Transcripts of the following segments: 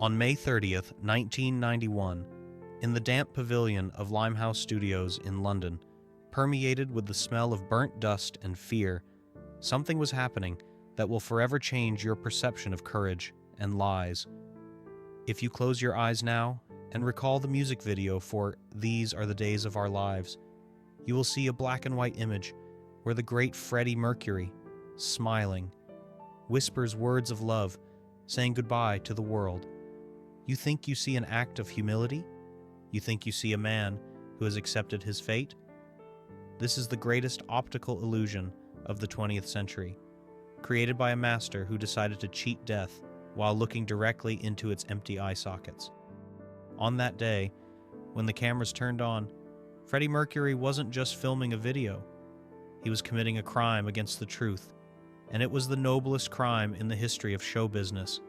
On May 30th, 1991, in the damp pavilion of Limehouse Studios in London, permeated with the smell of burnt dust and fear, something was happening that will forever change your perception of courage and lies. If you close your eyes now and recall the music video for These Are the Days of Our Lives, you will see a black and white image where the great Freddie Mercury, smiling, whispers words of love, saying goodbye to the world. You think you see an act of humility? You think you see a man who has accepted his fate? This is the greatest optical illusion of the 20th century, created by a master who decided to cheat death while looking directly into its empty eye sockets. On that day, when the cameras turned on, Freddie Mercury wasn't just filming a video. He was committing a crime against the truth, and it was the noblest crime in the history of show business.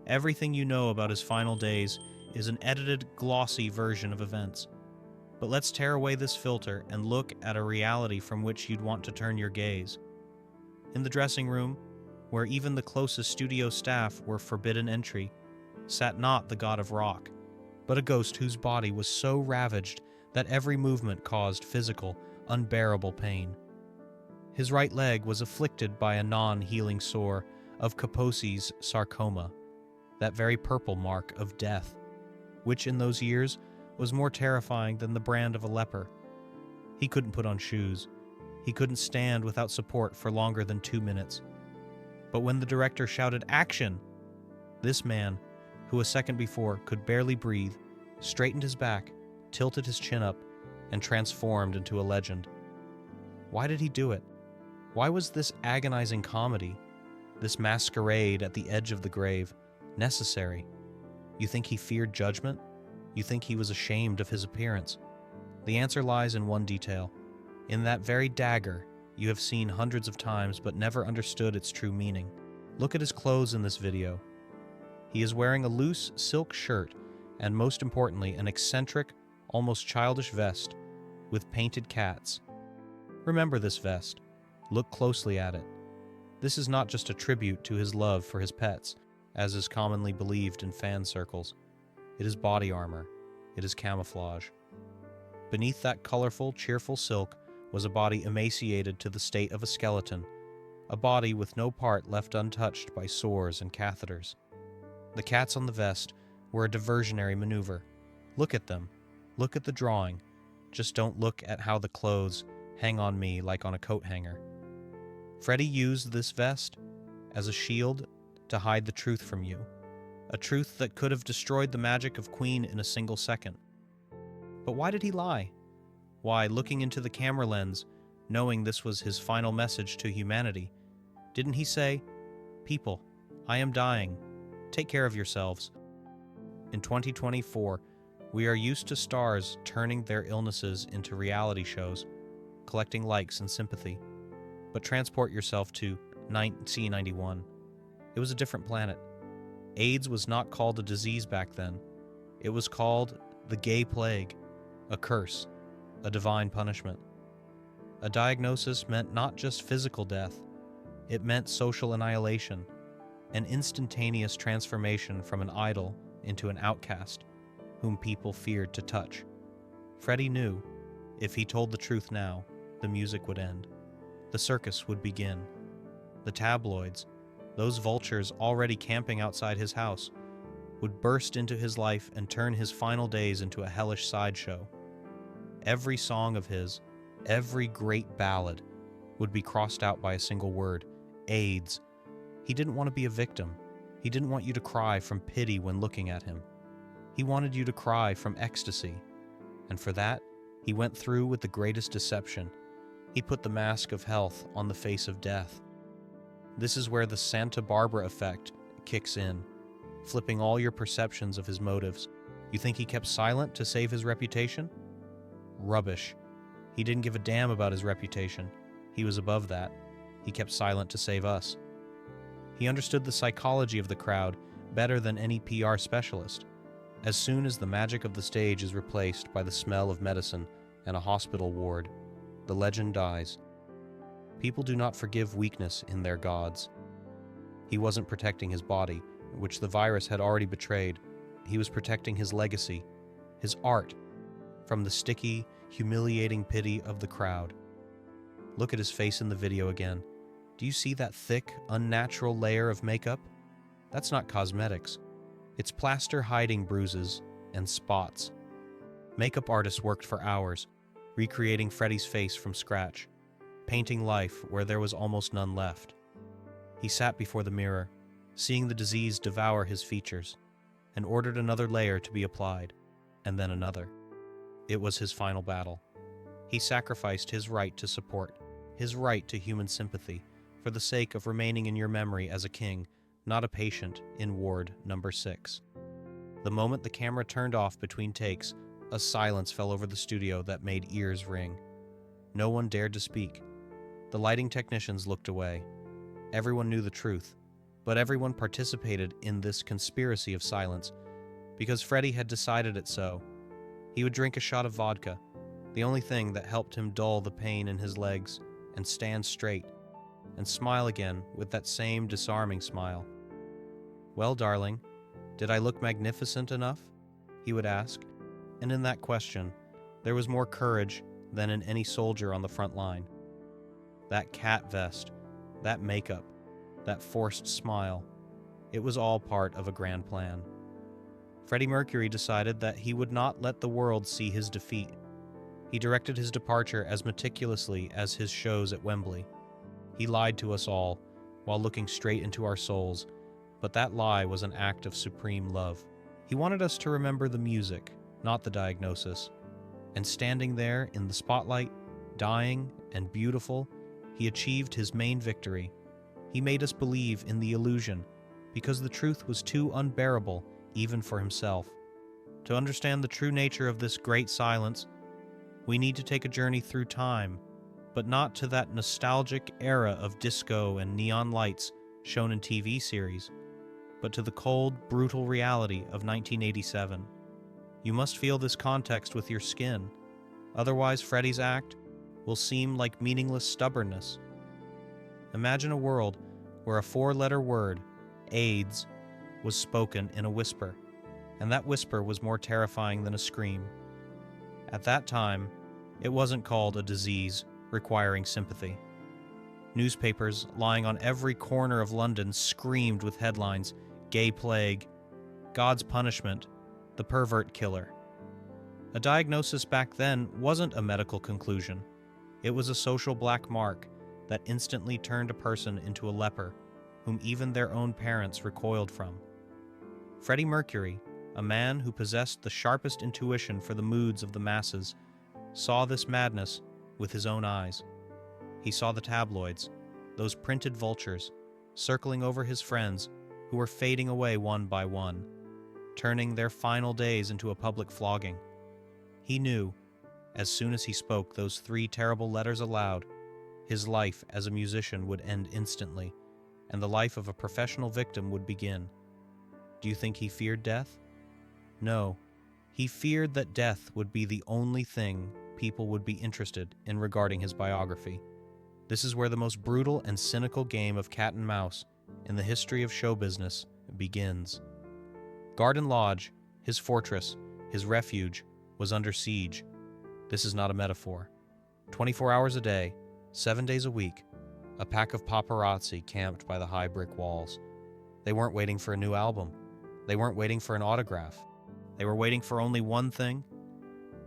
Everything you know about his final days is an edited, glossy version of events. But let's tear away this filter and look at a reality from which you'd want to turn your gaze. In the dressing room, where even the closest studio staff were forbidden entry, sat not the god of rock, but a ghost whose body was so ravaged that every movement caused physical, unbearable pain. His right leg was afflicted by a non-healing sore of Kaposi's sarcoma, that very purple mark of death, which in those years was more terrifying than the brand of a leper. He couldn't put on shoes. He couldn't stand without support for longer than 2 minutes. But when the director shouted, "Action!" this man, who a second before could barely breathe, straightened his back, tilted his chin up, and transformed into a legend. Why did he do it? Why was this agonizing comedy, this masquerade at the edge of the grave, necessary? You think he feared judgment? You think he was ashamed of his appearance? The answer lies in one detail. In that very dagger you have seen hundreds of times but never understood its true meaning. Look at his clothes in this video. He is wearing a loose silk shirt and, most importantly, an eccentric, almost childish vest with painted cats. Remember this vest. Look closely at it. This is not just a tribute to his love for his pets, as is commonly believed in fan circles. It is body armor. It is camouflage. Beneath that colorful, cheerful silk was a body emaciated to the state of a skeleton, a body with no part left untouched by sores and catheters. The cats on the vest were a diversionary maneuver. Look at them. Look at the drawing. Just don't look at how the clothes hang on me like on a coat hanger. Freddie used this vest as a shield to hide the truth from you, a truth that could have destroyed the magic of Queen in a single second. But why did he lie? Why, looking into the camera lens, knowing this was his final message to humanity, didn't he say, "People, I am dying. Take care of yourselves"? In 2024, we are used to stars turning their illnesses into reality shows, collecting likes and sympathy. But transport yourself to C91. It was a different planet. AIDS was not called a disease back then. It was called the gay plague, a curse, a divine punishment. A diagnosis meant not just physical death, it meant social annihilation, an instantaneous transformation from an idol into an outcast, whom people feared to touch. Freddie knew, if he told the truth now, the music would end. The circus would begin. The tabloids, those vultures already camping outside his house, would burst into his life and turn his final days into a hellish sideshow. Every song of his, every great ballad, would be crossed out by a single word: AIDS. He didn't want to be a victim. He didn't want you to cry from pity when looking at him. He wanted you to cry from ecstasy. And for that, he went through with the greatest deception. He put the mask of health on the face of death. This is where the Santa Barbara effect kicks in, flipping all your perceptions of his motives. You think he kept silent to save his reputation? Rubbish. He didn't give a damn about his reputation. He was above that. He kept silent to save us. He understood the psychology of the crowd better than any PR specialist. As soon as the magic of the stage is replaced by the smell of medicine and a hospital ward, the legend dies. People do not forgive weakness in their gods. He wasn't protecting his body which the virus had already betrayed. He was protecting his legacy, his art, from the sticky, humiliating pity of the crowd. Look at his face in the video again. Do you see that thick, unnatural layer of makeup? That's not cosmetics. It's plaster hiding bruises and spots. Makeup artists worked for hours, recreating Freddie's face from scratch, painting life where there was almost none left. He sat before the mirror, seeing the disease devour his features, and ordered another layer to be applied, and then another. It was his final battle. He sacrificed his right to support, his right to human sympathy, for the sake of remaining in your memory as a king, not a patient in ward number 6. The moment the camera turned off between takes, a silence fell over the studio that made ears ring. No one dared to speak. The lighting technicians looked away. Everyone knew the truth, but everyone participated in this conspiracy of silence, because Freddie had decided it so. He would drink a shot of vodka, the only thing that helped him dull the pain in his legs, and stand straight, and smile again with that same disarming smile. "Well, darling, did I look magnificent enough?" he would ask, and in that question, there was more courage than in any soldier on the front line. That cat vest, that makeup, that forced smile, it was all part of a grand plan. Freddie Mercury decided that he would not let the world see his defeat. He directed his departure as meticulously as his shows at Wembley. He lied to us all while looking straight into our souls, but that lie was an act of supreme love. He wanted us to remember the music, not the diagnosis. And standing there in the spotlight, dying and beautiful, he achieved his main victory. He made us believe in the illusion, because the truth was too unbearable even for himself. To understand the true nature of this great silence, we need to take a journey through time, but not to that nostalgic era of disco and neon lights shown in TV series, but to the cold, brutal reality of 1987. You must feel this context with your skin, otherwise Freddie's act will seem like meaningless stubbornness. Imagine a world where a 4-letter word, AIDS, was spoken in a whisper, and that whisper was more terrifying than a scream. At that time, it wasn't called a disease requiring sympathy. Newspapers lying on every corner of London screamed with headlines, "Gay Plague," "God's Punishment," "The Pervert Killer." A diagnosis back then wasn't a medical conclusion. It was a social black mark that instantly turned a person into a leper, whom even their own parents recoiled from. Freddie Mercury, a man who possessed the sharpest intuition for the moods of the masses, saw this madness with his own eyes. He saw the tabloids, those printed vultures, circling over his friends who were fading away one by one, turning their final days into a public flogging. He knew, as soon as he spoke those 3 terrible letters aloud, his life as a musician would end instantly, and the life of a professional victim would begin. Do you think he feared death? No, he feared that death would be the only thing people would be interested in regarding his biography. This is where the most brutal and cynical game of cat and mouse in the history of show business begins. Garden Lodge, his fortress, his refuge, was under siege. This is not a metaphor. 24 hours a day, 7 days a week, a pack of paparazzi camped by the high brick walls. They weren't waiting for a new album. They weren't waiting for an autograph. They were waiting for only one thing: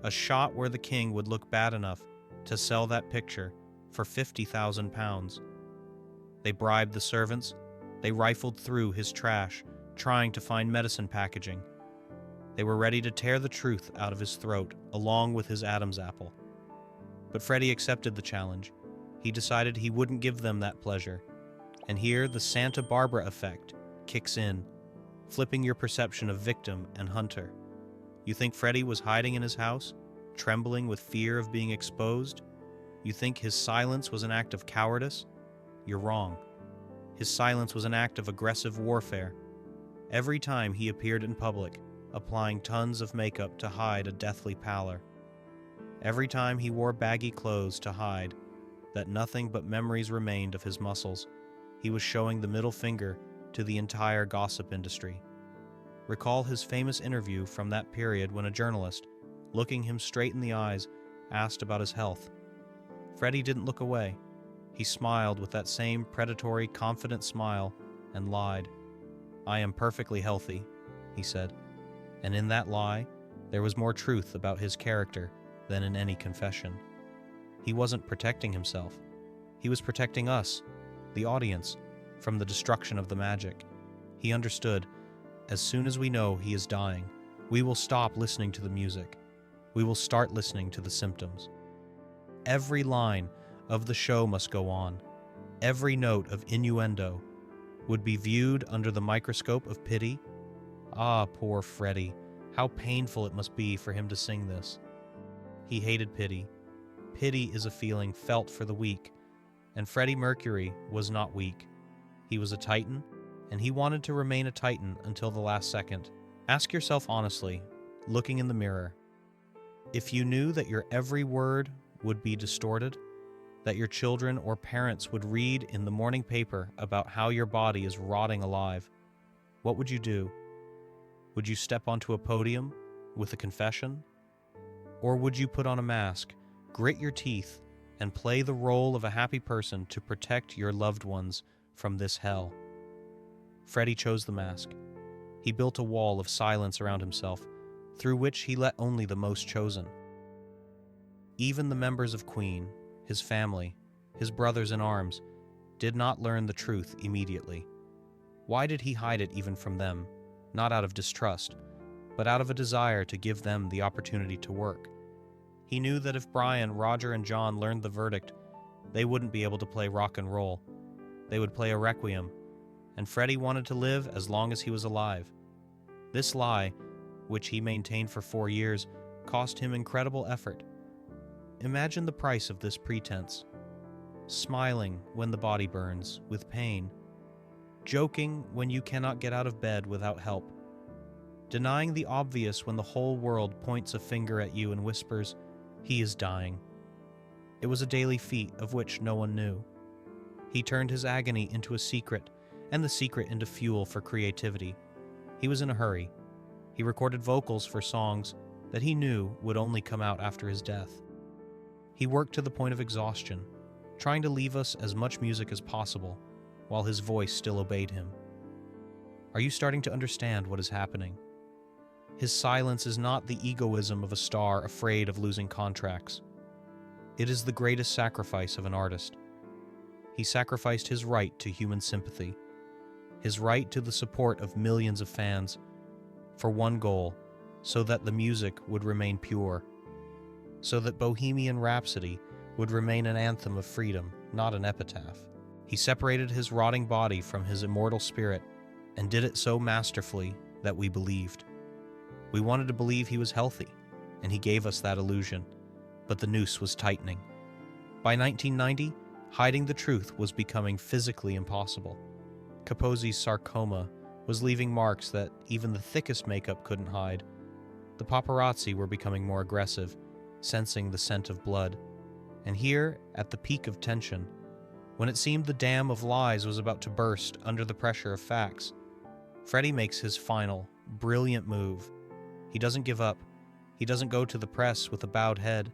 a shot where the king would look bad enough to sell that picture for £50,000. They bribed the servants. They rifled through his trash, trying to find medicine packaging. They were ready to tear the truth out of his throat, along with his Adam's apple. But Freddie accepted the challenge. He decided he wouldn't give them that pleasure. And here the Santa Barbara effect kicks in, flipping your perception of victim and hunter. You think Freddie was hiding in his house, trembling with fear of being exposed? You think his silence was an act of cowardice? You're wrong. His silence was an act of aggressive warfare. Every time he appeared in public, applying tons of makeup to hide a deathly pallor. Every time he wore baggy clothes to hide that nothing but memories remained of his muscles, he was showing the middle finger to the entire gossip industry. Recall his famous interview from that period when a journalist, looking him straight in the eyes, asked about his health. Freddie didn't look away. He smiled with that same predatory, confident smile and lied. "I am perfectly healthy," he said. And in that lie, there was more truth about his character than in any confession. He wasn't protecting himself. He was protecting us, the audience, from the destruction of the magic. He understood, as soon as we know he is dying, we will stop listening to the music. We will start listening to the symptoms. Every line of the show must go on. Every note of innuendo would be viewed under the microscope of pity. Ah, poor Freddie, how painful it must be for him to sing this. He hated pity. Pity is a feeling felt for the weak, and Freddie Mercury was not weak. He was a titan, and he wanted to remain a titan until the last second. Ask yourself honestly, looking in the mirror, if you knew that your every word would be distorted, that your children or parents would read in the morning paper about how your body is rotting alive, what would you do? Would you step onto a podium with a confession? Or would you put on a mask, grit your teeth, and play the role of a happy person to protect your loved ones from this hell? Freddie chose the mask. He built a wall of silence around himself, through which he let only the most chosen. Even the members of Queen, his family, his brothers in arms, did not learn the truth immediately. Why did he hide it even from them? Not out of distrust, but out of a desire to give them the opportunity to work. He knew that if Brian, Roger, and John learned the verdict, they wouldn't be able to play rock and roll. They would play a requiem, and Freddie wanted to live as long as he was alive. This lie, which he maintained for 4 years, cost him incredible effort. Imagine the price of this pretense. Smiling when the body burns with pain. Joking when you cannot get out of bed without help. Denying the obvious when the whole world points a finger at you and whispers, "He is dying." It was a daily feat of which no one knew. He turned his agony into a secret, and the secret into fuel for creativity. He was in a hurry. He recorded vocals for songs that he knew would only come out after his death. He worked to the point of exhaustion, trying to leave us as much music as possible, while his voice still obeyed him. Are you starting to understand what is happening? His silence is not the egoism of a star afraid of losing contracts. It is the greatest sacrifice of an artist. He sacrificed his right to human sympathy, his right to the support of millions of fans, for one goal, so that the music would remain pure, so that Bohemian Rhapsody would remain an anthem of freedom, not an epitaph. He separated his rotting body from his immortal spirit, and did it so masterfully that we believed. We wanted to believe he was healthy, and he gave us that illusion, but the noose was tightening. By 1990, hiding the truth was becoming physically impossible. Kaposi's sarcoma was leaving marks that even the thickest makeup couldn't hide. The paparazzi were becoming more aggressive, sensing the scent of blood. And here, at the peak of tension, when it seemed the dam of lies was about to burst under the pressure of facts, Freddie makes his final, brilliant move. He doesn't give up. He doesn't go to the press with a bowed head.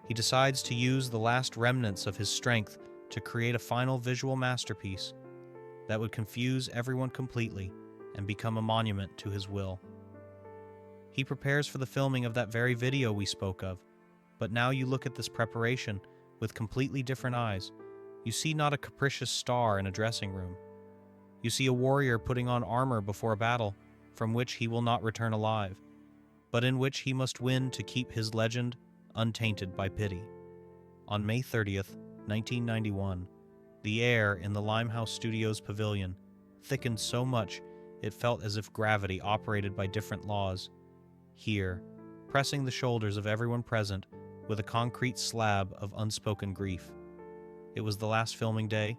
He decides to use the last remnants of his strength to create a final visual masterpiece that would confuse everyone completely and become a monument to his will. He prepares for the filming of that very video we spoke of, but now you look at this preparation with completely different eyes. You see not a capricious star in a dressing room. You see a warrior putting on armor before a battle from which he will not return alive, but in which he must win to keep his legend untainted by pity. On May 30th, 1991, the air in the Limehouse Studios pavilion thickened so much it felt as if gravity operated by different laws. Here, pressing the shoulders of everyone present with a concrete slab of unspoken grief. It was the last filming day,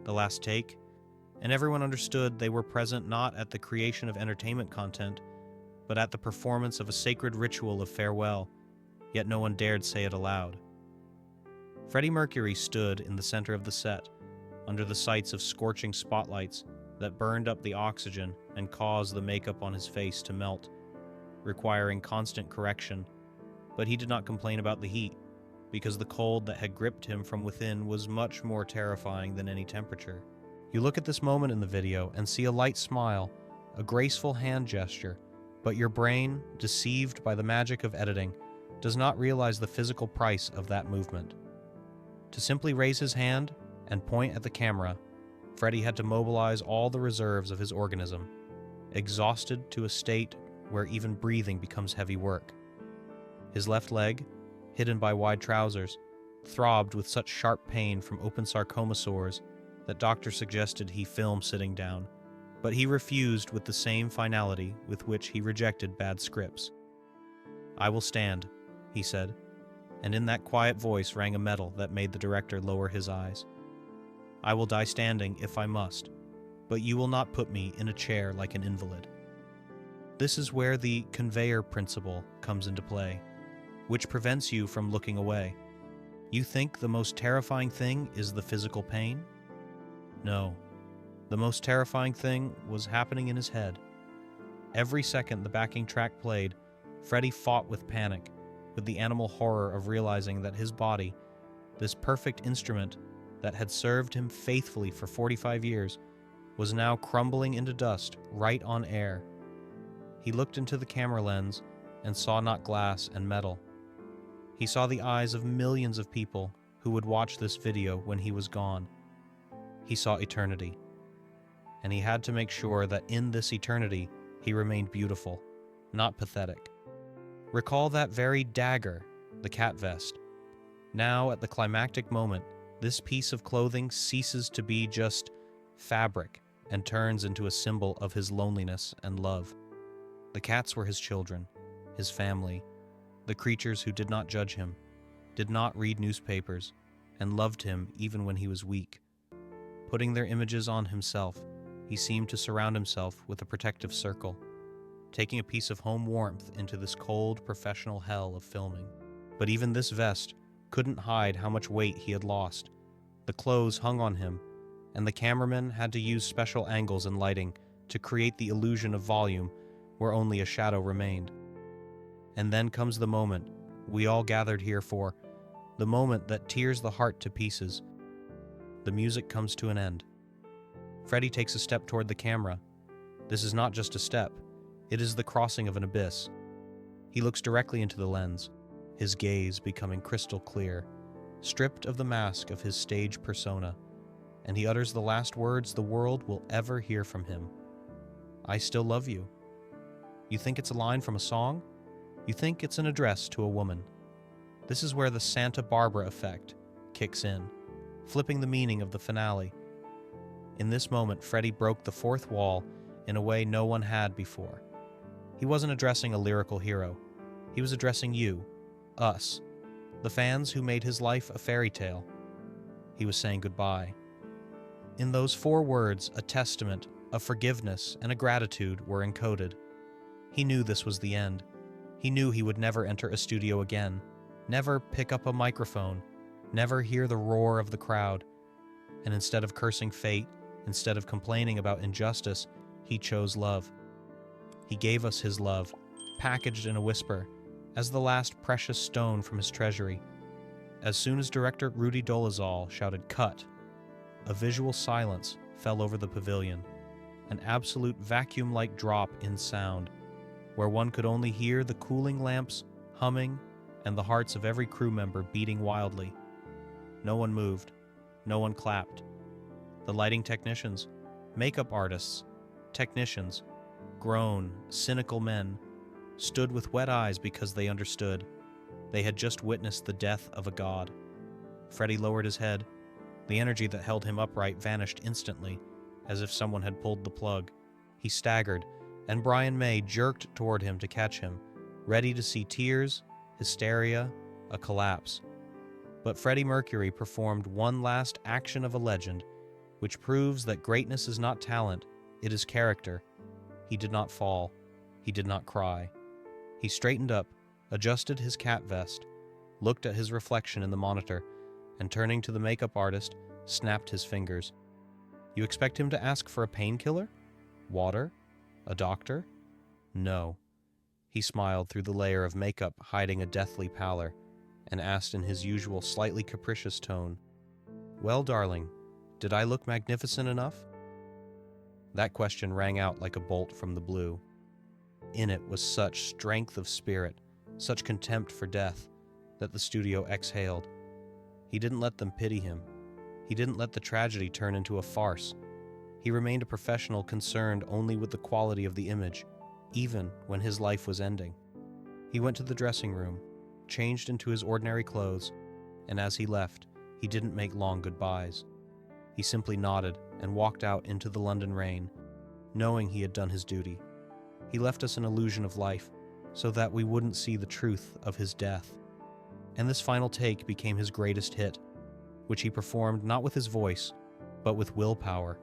the last take, and everyone understood they were present not at the creation of entertainment content, but at the performance of a sacred ritual of farewell, yet no one dared say it aloud. Freddie Mercury stood in the center of the set, under the sights of scorching spotlights that burned up the oxygen and caused the makeup on his face to melt, requiring constant correction. But he did not complain about the heat, because the cold that had gripped him from within was much more terrifying than any temperature. You look at this moment in the video and see a light smile, a graceful hand gesture, but your brain, deceived by the magic of editing, does not realize the physical price of that movement. To simply raise his hand and point at the camera, Freddie had to mobilize all the reserves of his organism, exhausted to a state where even breathing becomes heavy work. His left leg, hidden by wide trousers, throbbed with such sharp pain from open sarcoma sores that doctors suggested he film sitting down, but he refused with the same finality with which he rejected bad scripts. "I will stand," he said, and in that quiet voice rang a metal that made the director lower his eyes. "I will die standing if I must, but you will not put me in a chair like an invalid." This is where the conveyor principle comes into play, which prevents you from looking away. You think the most terrifying thing is the physical pain? No. The most terrifying thing was happening in his head. Every second the backing track played, Freddie fought with panic, with the animal horror of realizing that his body, this perfect instrument that had served him faithfully for 45 years, was now crumbling into dust right on air. He looked into the camera lens and saw not glass and metal. He saw the eyes of millions of people who would watch this video when he was gone. He saw eternity. And he had to make sure that in this eternity he remained beautiful, not pathetic. Recall that very dagger, the cat vest. Now, at the climactic moment, this piece of clothing ceases to be just fabric and turns into a symbol of his loneliness and love. The cats were his children, his family, the creatures who did not judge him, did not read newspapers, and loved him even when he was weak. Putting their images on himself, he seemed to surround himself with a protective circle, taking a piece of home warmth into this cold, professional hell of filming. But even this vest couldn't hide how much weight he had lost. The clothes hung on him, and the cameraman had to use special angles and lighting to create the illusion of volume where only a shadow remained. And then comes the moment we all gathered here for, the moment that tears the heart to pieces. The music comes to an end. Freddie takes a step toward the camera. This is not just a step, it is the crossing of an abyss. He looks directly into the lens, his gaze becoming crystal clear, stripped of the mask of his stage persona, and he utters the last words the world will ever hear from him. "I still love you." You think it's a line from a song? You think it's an address to a woman. This is where the Santa Barbara effect kicks in, flipping the meaning of the finale. In this moment, Freddie broke the fourth wall in a way no one had before. He wasn't addressing a lyrical hero. He was addressing you, us, the fans who made his life a fairy tale. He was saying goodbye. In those 4 words, a testament, a forgiveness, and a gratitude were encoded. He knew this was the end. He knew he would never enter a studio again, never pick up a microphone, never hear the roar of the crowd. And instead of cursing fate, instead of complaining about injustice, he chose love. He gave us his love, packaged in a whisper, as the last precious stone from his treasury. As soon as director Rudy Dolezal shouted "cut," a visual silence fell over the pavilion, an absolute vacuum-like drop in sound, where one could only hear the cooling lamps humming and the hearts of every crew member beating wildly. No one moved. No one clapped. The lighting technicians, makeup artists, technicians, grown, cynical men, stood with wet eyes because they understood. They had just witnessed the death of a god. Freddie lowered his head. The energy that held him upright vanished instantly, as if someone had pulled the plug. He staggered, and Brian May jerked toward him to catch him, ready to see tears, hysteria, a collapse. But Freddie Mercury performed one last action of a legend, which proves that greatness is not talent, it is character. He did not fall. He did not cry. He straightened up, adjusted his cat vest, looked at his reflection in the monitor, and turning to the makeup artist, snapped his fingers. You expect him to ask for a painkiller? Water? A doctor? No. He smiled through the layer of makeup hiding a deathly pallor and asked in his usual slightly capricious tone, "Well, darling, did I look magnificent enough?" That question rang out like a bolt from the blue. In it was such strength of spirit, such contempt for death, that the studio exhaled. He didn't let them pity him. He didn't let the tragedy turn into a farce. He remained a professional concerned only with the quality of the image, even when his life was ending. He went to the dressing room, changed into his ordinary clothes, and as he left, he didn't make long goodbyes. He simply nodded and walked out into the London rain, knowing he had done his duty. He left us an illusion of life, so that we wouldn't see the truth of his death. And this final take became his greatest hit, which he performed not with his voice, but with willpower,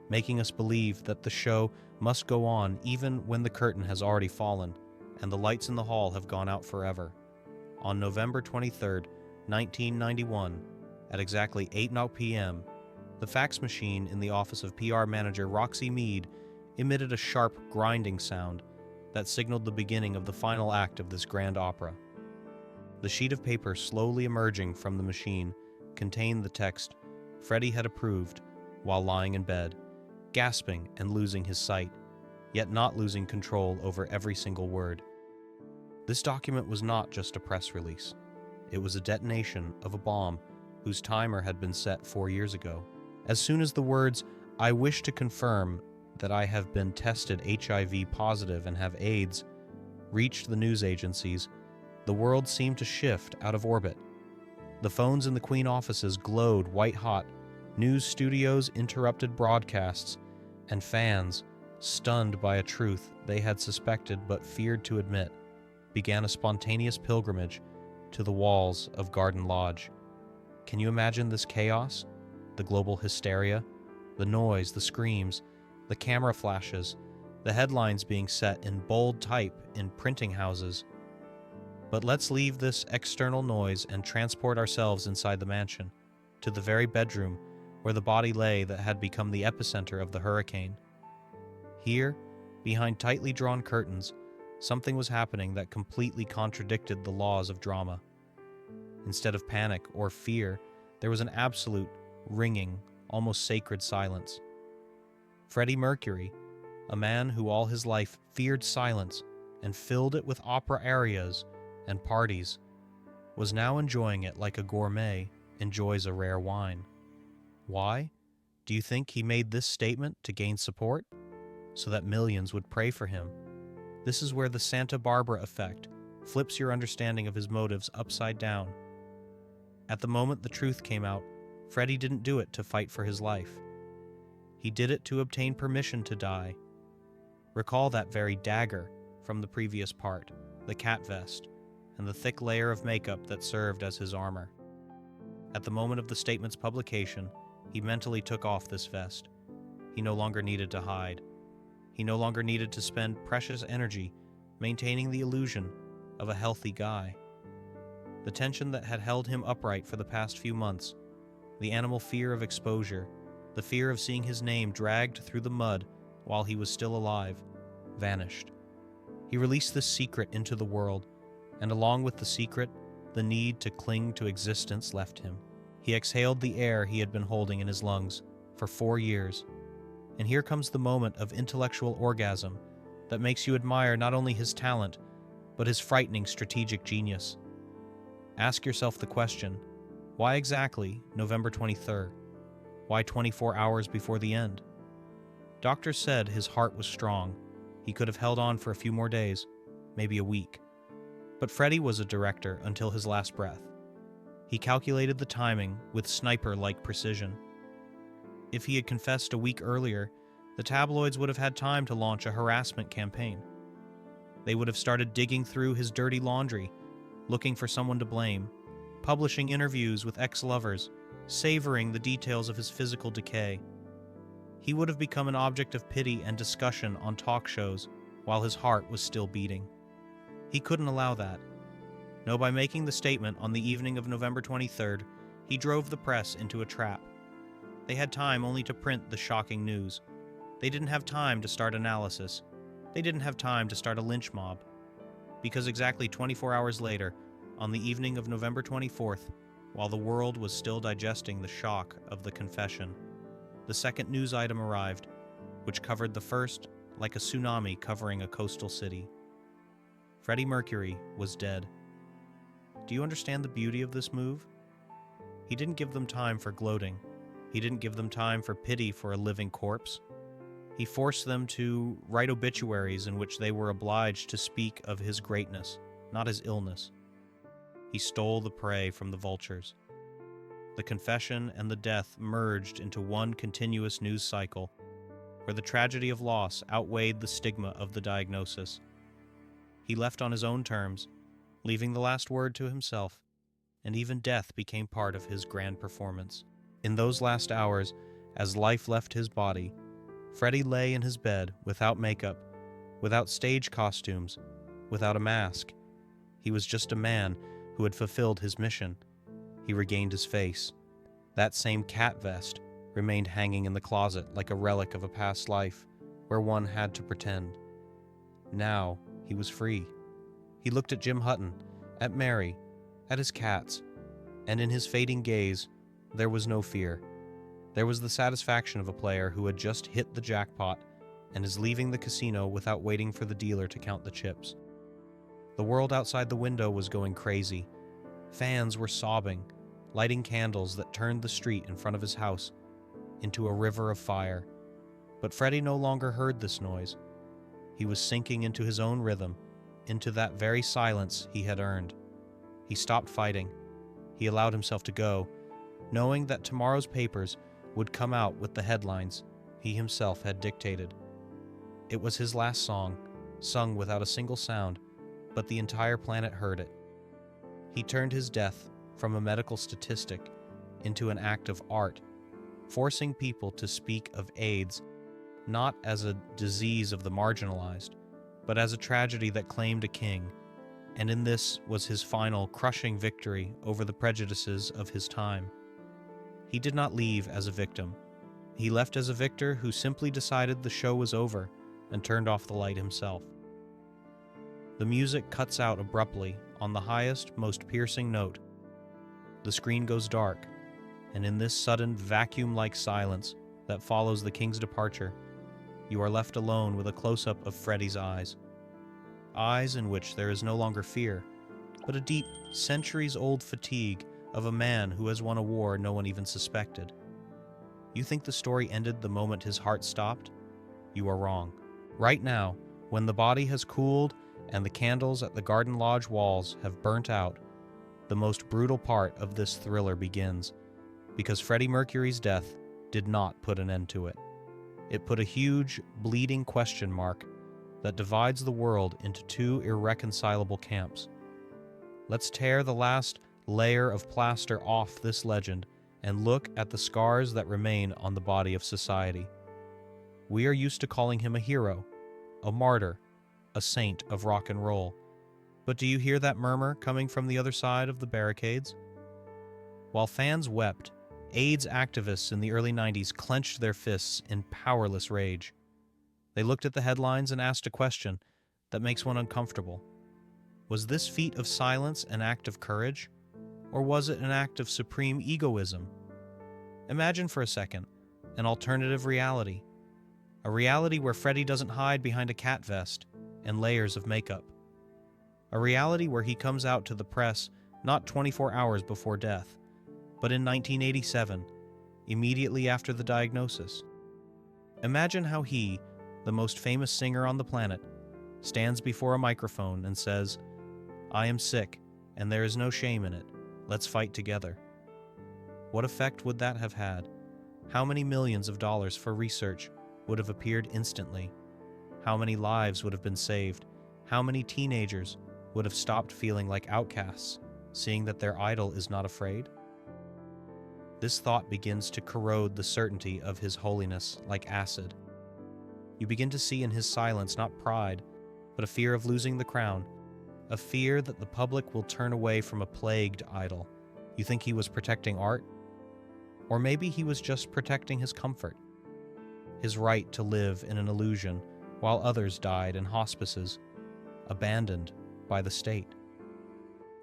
making us believe that the show must go on even when the curtain has already fallen and the lights in the hall have gone out forever. On November 23, 1991, at exactly 8:00 p.m., the fax machine in the office of PR manager Roxy Mead emitted a sharp, grinding sound that signaled the beginning of the final act of this grand opera. The sheet of paper slowly emerging from the machine contained the text Freddie had approved while lying in bed, gasping and losing his sight, yet not losing control over every single word. This document was not just a press release. It was a detonation of a bomb whose timer had been set 4 years ago. As soon as the words, "I wish to confirm that I have been tested HIV positive and have AIDS," reached the news agencies, the world seemed to shift out of orbit. The phones in the Queen offices glowed white-hot, news studios interrupted broadcasts, and fans, stunned by a truth they had suspected but feared to admit, began a spontaneous pilgrimage to the walls of Garden Lodge. Can you imagine this chaos? The global hysteria, the noise, the screams, the camera flashes, the headlines being set in bold type in printing houses. But let's leave this external noise and transport ourselves inside the mansion, to the very bedroom where the body lay that had become the epicenter of the hurricane. Here, behind tightly drawn curtains, something was happening that completely contradicted the laws of drama. Instead of panic or fear, there was an absolute, ringing, almost sacred silence. Freddie Mercury, a man who all his life feared silence and filled it with opera arias and parties, was now enjoying it like a gourmet enjoys a rare wine. Why? Do you think he made this statement to gain support? So that millions would pray for him. This is where the Santa Barbara effect flips your understanding of his motives upside down. At the moment the truth came out, Freddie didn't do it to fight for his life. He did it to obtain permission to die. Recall that very dagger from the previous part, the cat vest, and the thick layer of makeup that served as his armor. At the moment of the statement's publication, he mentally took off this vest. He no longer needed to hide. He no longer needed to spend precious energy maintaining the illusion of a healthy guy. The tension that had held him upright for the past few months, the animal fear of exposure, the fear of seeing his name dragged through the mud while he was still alive, vanished. He released this secret into the world, and along with the secret, the need to cling to existence left him. He exhaled the air he had been holding in his lungs for 4 years. And here comes the moment of intellectual orgasm that makes you admire not only his talent, but his frightening strategic genius. Ask yourself the question, why exactly November 23rd? Why 24 hours before the end? Doctors said his heart was strong. He could have held on for a few more days, maybe a week. But Freddie was a director until his last breath. He calculated the timing with sniper-like precision. If he had confessed a week earlier, the tabloids would have had time to launch a harassment campaign. They would have started digging through his dirty laundry, looking for someone to blame, publishing interviews with ex-lovers, savoring the details of his physical decay. He would have become an object of pity and discussion on talk shows while his heart was still beating. He couldn't allow that. No, by making the statement on the evening of November 23rd, he drove the press into a trap. They had time only to print the shocking news. They didn't have time to start analysis. They didn't have time to start a lynch mob. Because exactly 24 hours later, on the evening of November 24th, while the world was still digesting the shock of the confession, the second news item arrived, which covered the first like a tsunami covering a coastal city. Freddie Mercury was dead. Do you understand the beauty of this move? He didn't give them time for gloating. He didn't give them time for pity for a living corpse. He forced them to write obituaries in which they were obliged to speak of his greatness, not his illness. He stole the prey from the vultures. The confession and the death merged into one continuous news cycle, where the tragedy of loss outweighed the stigma of the diagnosis. He left on his own terms, leaving the last word to himself, and even death became part of his grand performance. In those last hours, as life left his body, Freddie lay in his bed without makeup, without stage costumes, without a mask. He was just a man who had fulfilled his mission. He regained his face. That same cat vest remained hanging in the closet like a relic of a past life where one had to pretend. Now he was free. He looked at Jim Hutton, at Mary, at his cats, and in his fading gaze, there was no fear. There was the satisfaction of a player who had just hit the jackpot and is leaving the casino without waiting for the dealer to count the chips. The world outside the window was going crazy. Fans were sobbing, lighting candles that turned the street in front of his house into a river of fire. But Freddie no longer heard this noise. He was sinking into his own rhythm, into that very silence he had earned. He stopped fighting. He allowed himself to go, knowing that tomorrow's papers would come out with the headlines he himself had dictated. It was his last song, sung without a single sound, but the entire planet heard it. He turned his death from a medical statistic into an act of art, forcing people to speak of AIDS not as a disease of the marginalized, but as a tragedy that claimed a king, and in this was his final crushing victory over the prejudices of his time. He did not leave as a victim. He left as a victor who simply decided the show was over and turned off the light himself. The music cuts out abruptly on the highest, most piercing note. The screen goes dark, and in this sudden vacuum-like silence that follows the king's departure, you are left alone with a close-up of Freddie's eyes. Eyes in which there is no longer fear, but a deep, centuries-old fatigue of a man who has won a war no one even suspected. You think the story ended the moment his heart stopped? You are wrong. Right now, when the body has cooled and the candles at the garden lodge walls have burnt out, the most brutal part of this thriller begins, because Freddie Mercury's death did not put an end to it. It put a huge, bleeding question mark that divides the world into two irreconcilable camps. Let's tear the last layer of plaster off this legend and look at the scars that remain on the body of society. We are used to calling him a hero, a martyr, a saint of rock and roll. But do you hear that murmur coming from the other side of the barricades? While fans wept, AIDS activists in the early 90s clenched their fists in powerless rage. They looked at the headlines and asked a question that makes one uncomfortable. Was this feat of silence an act of courage? Or was it an act of supreme egoism? Imagine for a second an alternative reality. A reality where Freddie doesn't hide behind a cat vest and layers of makeup. A reality where he comes out to the press not 24 hours before death, but in 1987, immediately after the diagnosis. Imagine how he, the most famous singer on the planet, stands before a microphone and says, "I am sick, and there is no shame in it. Let's fight together." What effect would that have had? How many millions of dollars for research would have appeared instantly? How many lives would have been saved? How many teenagers would have stopped feeling like outcasts, seeing that their idol is not afraid? This thought begins to corrode the certainty of his holiness like acid. You begin to see in his silence not pride, but a fear of losing the crown, a fear that the public will turn away from a plagued idol. You think he was protecting art? Or maybe he was just protecting his comfort, his right to live in an illusion while others died in hospices, abandoned by the state.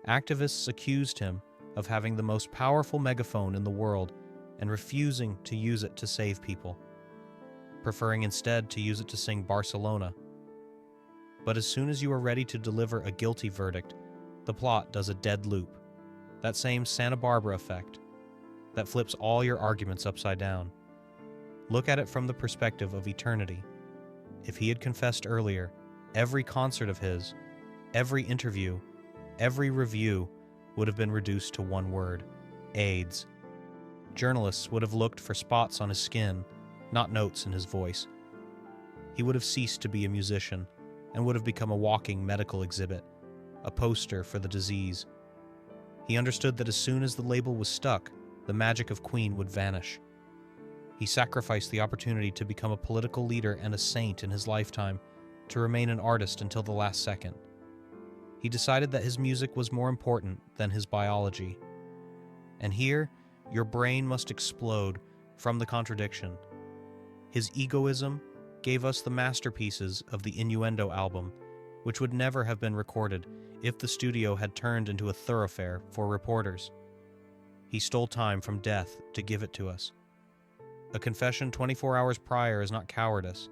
Activists accused him of having the most powerful megaphone in the world and refusing to use it to save people, preferring instead to use it to sing Barcelona. But as soon as you are ready to deliver a guilty verdict, the plot does a dead loop, that same Santa Barbara effect, that flips all your arguments upside down. Look at it from the perspective of eternity. If he had confessed earlier, every concert of his, every interview, every review would have been reduced to one word: AIDS. Journalists would have looked for spots on his skin, not notes in his voice. He would have ceased to be a musician and would have become a walking medical exhibit, a poster for the disease. He understood that as soon as the label was stuck, the magic of Queen would vanish. He sacrificed the opportunity to become a political leader and a saint in his lifetime to remain an artist until the last second. He decided that his music was more important than his biology. And here, your brain must explode from the contradiction. His egoism gave us the masterpieces of the Innuendo album, which would never have been recorded if the studio had turned into a thoroughfare for reporters. He stole time from death to give it to us. A confession 24 hours prior is not cowardice.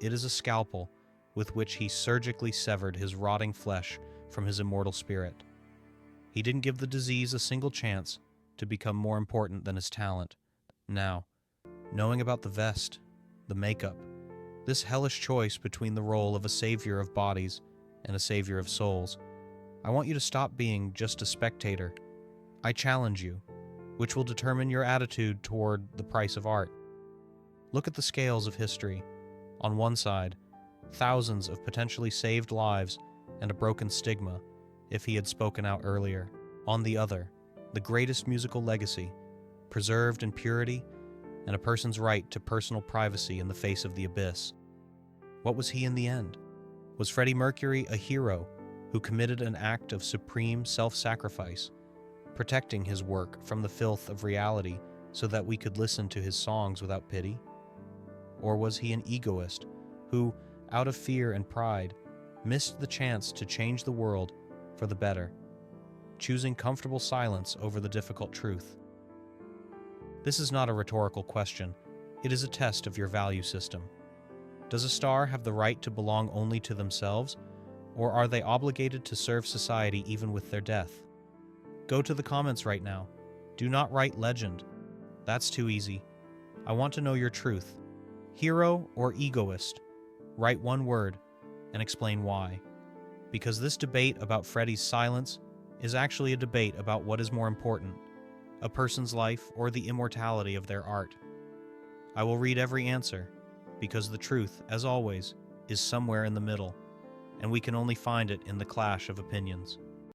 It is a scalpel with which he surgically severed his rotting flesh from his immortal spirit. He didn't give the disease a single chance to become more important than his talent. Now, knowing about the vest, the makeup, this hellish choice between the role of a savior of bodies and a savior of souls, I want you to stop being just a spectator. I challenge you, which will determine your attitude toward the price of art. Look at the scales of history. On one side, thousands of potentially saved lives and a broken stigma if he had spoken out earlier. On the other, the greatest musical legacy, preserved in purity and a person's right to personal privacy in the face of the abyss. What was he in the end? Was Freddie Mercury a hero who committed an act of supreme self-sacrifice, protecting his work from the filth of reality so that we could listen to his songs without pity? Or was he an egoist who, out of fear and pride, missed the chance to change the world for the better, choosing comfortable silence over the difficult truth? This is not a rhetorical question. It is a test of your value system. Does a star have the right to belong only to themselves, or are they obligated to serve society even with their death? Go to the comments right now. Do not write legend. That's too easy. I want to know your truth. Hero or egoist? Write one word and explain why. Because this debate about Freddie's silence is actually a debate about what is more important, a person's life or the immortality of their art. I will read every answer, because the truth, as always, is somewhere in the middle, and we can only find it in the clash of opinions.